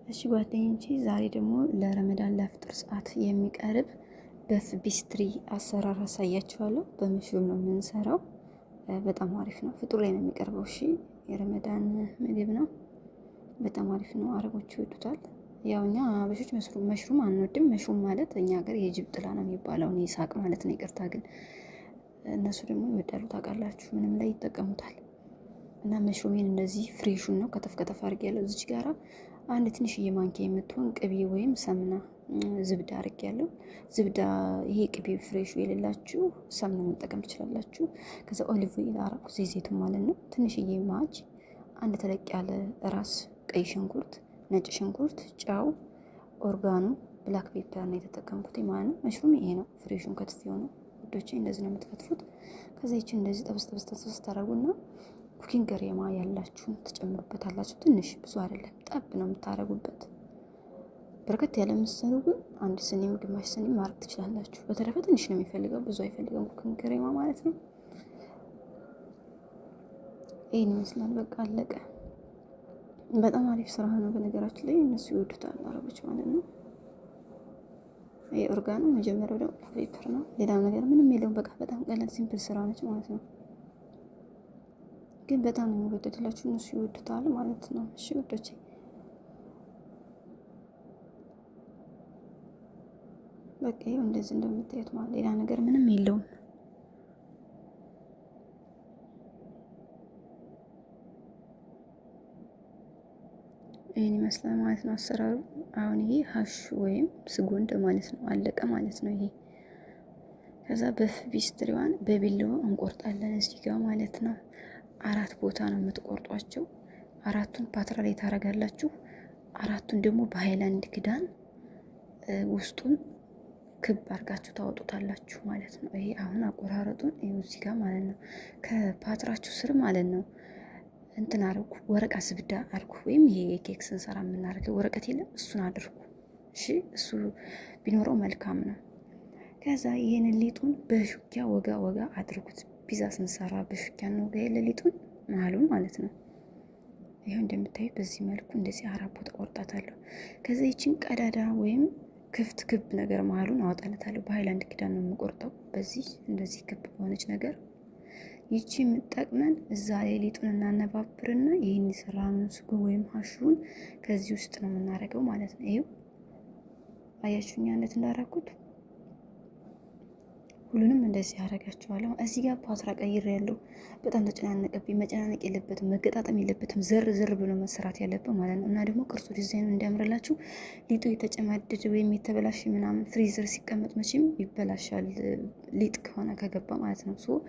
እሺ ጓደኞቼ ዛሬ ደግሞ ለረመዳን ለፍጥር ሰዓት የሚቀርብ በፍ ቢስትሪ አሰራር አሳያችኋለሁ። በመሽሩም ነው የምንሰራው። በጣም አሪፍ ነው። ፍጡር ላይ ነው የሚቀርበው። እሺ የረመዳን ምግብ ነው። በጣም አሪፍ ነው። አረቦች ይወዱታል። ያው እኛ አበሾች መሽሩም አንወድም። መሽሩም ማለት እኛ ሀገር የጅብ ጥላ ነው የሚባለው። እኔ ሳቅ ማለት ነው። ይቅርታ ግን እነሱ ደግሞ ይወዳሉ። ታውቃላችሁ፣ ምንም ላይ ይጠቀሙታል። እና መሽሩሜን እንደዚህ ፍሬሹን ነው ከተፍ ከተፍ አድርጌያለሁ። እዚች ጋራ አንድ ትንሽዬ ማንኪያ የምትሆን ቅቤ ወይም ሰምና ዝብዳ አድርጌያለሁ። ዝብዳ ይሄ ቅቤ ፍሬሹ የሌላችሁ ሰምና መጠቀም ትችላላችሁ። ከዛ ኦሊቭ ኦይል አረኩ፣ ዘይቱን ማለት ነው። ትንሽዬ ማጅ፣ አንድ ተለቅ ያለ ራስ ቀይ ሽንኩርት፣ ነጭ ሽንኩርት፣ ጨው፣ ኦርጋኖ፣ ብላክ ፔፐር ነው የተጠቀምኩት ማለት ነው። መሽሩም ይሄ ነው ፍሬሹን ከትፌው ነው ውዶቼ። እንደዚህ ነው የምትከትፉት። ከዛ ይቺ እንደዚህ ጠበስ ጠበስ ጠበስ ታደርጉና ኩኪንግ ገሬማ ያላችሁን ትጨምሩበታላችሁ። ትንሽ ብዙ አይደለም፣ ጠብ ነው የምታረጉበት። በርከት ያለ ምሰሉ ግን አንድ ስኒም ግማሽ ስኒም ማድረግ ትችላላችሁ። በተረፈ ትንሽ ነው የሚፈልገው፣ ብዙ አይፈልገም ኩኪንግ ገሬማ ማለት ነው። ይሄን ይመስላል። በቃ አለቀ። በጣም አሪፍ ስራ ነው። በነገራችን ላይ እነሱ ይወዱታል አረቦች ማለት ነው። ይሄ ኦርጋኖ መጀመሪያው ደግሞ ፔፐር ነው። ሌላ ነገር ምንም የለውም። በቃ በጣም ቀላል ሲምፕል ስራ ነች ማለት ነው። ግን በጣም ነው የሚወደድላችሁ፣ እነሱ ይወዱታል ማለት ነው። እሺ ወዶቼ በቃ ይኸው እንደዚህ እንደምታዩት ማለት ሌላ ነገር ምንም የለውም። ይሄን ይመስላል ማለት ነው አሰራሩ። አሁን ይሄ ሀሽ ወይም ስጎ እንደማለት ነው። አለቀ ማለት ነው ይሄ። ከዛ በቢስትሪዋን በቢላዋ እንቆርጣለን እዚህ ጋር ማለት ነው። 4 ቦታ ነው የምትቆርጧቸው። 4ቱን ፓትራ ላይ ታረጋላችሁ። 4ቱን ደግሞ በሃይላንድ ክዳን ውስጡን ክብ አድርጋችሁ ታወጡታላችሁ ማለት ነው። ይሄ አሁን አቆራረጡን ይኸው እዚህ ጋር ማለት ነው። ከፓትራችሁ ስር ማለት ነው እንትን አድርጉ፣ ወረቃ ዝብዳ አድርጉ። ወይም ይሄ የኬክ ስንሰራ የምናደርገው ወረቀት የለም፣ እሱን አድርጉ። እሺ እሱ ቢኖረው መልካም ነው። ከዛ ይሄንን ሊጡን በሹኪያ ወጋ ወጋ አድርጉት። ፒዛ ስንሰራ በሹኪያ ነው ወጋ የለ ሊጡን መሀሉን ማለት ነው። ይሄው እንደምታዩ በዚህ መልኩ እንደዚህ 4 ቦታ ቆርጣታለሁ። ከዛ ይቺን ቀዳዳ ወይም ክፍት ክብ ነገር መሀሉን አወጣለታለሁ። በሃይላንድ ክዳን ነው የምቆርጠው። በዚህ እንደዚህ ክብ በሆነች ነገር ይቺ የምጠቅመን እዛ ላይ ሊጡን እናነባብርና ይሄን የሰራነውን ስጎ ወይም ሀሹን ከዚህ ውስጥ ነው የምናደርገው ማለት ነው። ይሄው አያችሁኛ እንዴት እንዳደረኩት። ሁሉንም እንደዚህ ያደርጋቸዋለሁ። እዚህ ጋር ፓትራ ቀይር ያለው በጣም ተጨናነቀብኝ። መጨናነቅ የለበትም፣ መገጣጠም የለበትም። ዘር ዘር ብሎ መሰራት ያለበት ማለት ነው። እና ደግሞ ቅርጹ ዲዛይኑ እንዲያምርላችሁ ሊጡ የተጨማደደ ወይም የተበላሽ ምናምን ፍሪዘር ሲቀመጥ መቼም ይበላሻል፣ ሊጥ ከሆነ ከገባ ማለት ነው። ሶ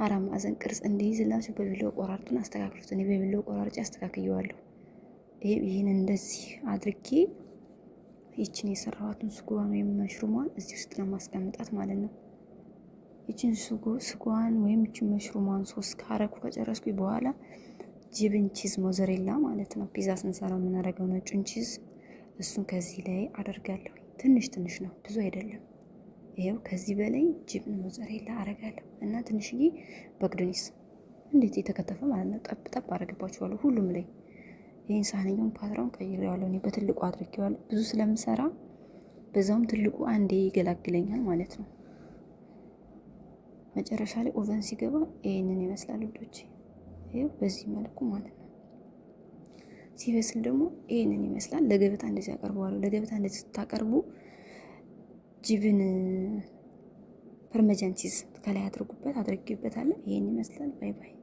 4 ማዕዘን ቅርጽ እንዲይዝላችሁ በቢላው ቆራርጡን አስተካክሉት። እኔ በቢላው ቆራርጬ አስተካክየዋለሁ። ይሄን እንደዚህ አድርጌ ይችን የሰራኋትን ስጎዋን ወይም መሽሩሟን እዚህ ውስጥ ነው ማስቀምጣት ማለት ነው። ይችን ስጓን ወይም ይችን መሽሩሟን ሶስት ካረኩ ከጨረስኩኝ በኋላ ጅብን ቺዝ ሞዘሬላ ማለት ነው። ፒዛ ስንሰራ የምናደርገው ነጩን ቺዝ እሱን ከዚህ ላይ አደርጋለሁ። ትንሽ ትንሽ ነው፣ ብዙ አይደለም። ይሄው ከዚህ በላይ ጅብን ሞዘሬላ አደርጋለሁ እና ትንሽዬ በግዶኒስ እንዴት የተከተፈ ማለት ነው። ጠብ ጠብ አደርግባችኋለሁ ሁሉም ላይ። ይህን ሳህንኛውን ፓትራውን ቀይሬዋለሁ። እኔ በትልቁ አድርጌዋለሁ ብዙ ስለምሰራ፣ በዛውም ትልቁ አንዴ ይገላግለኛል ማለት ነው። መጨረሻ ላይ ኦቨን ሲገባ ይሄንን ይመስላል ውዶች። ይሄው በዚህ መልኩ ማለት ነው። ሲበስል ደግሞ ይሄንን ይመስላል። ለገበታ እንደዚህ አቀርበዋለሁ። ለገበታ እንደዚህ ስታቀርቡ ጅብን ፐርሜጃን ቺዝ ከላይ አድርጉበት። አድርጌበታለሁ። ይሄን ይመስላል። ባይ ባይ።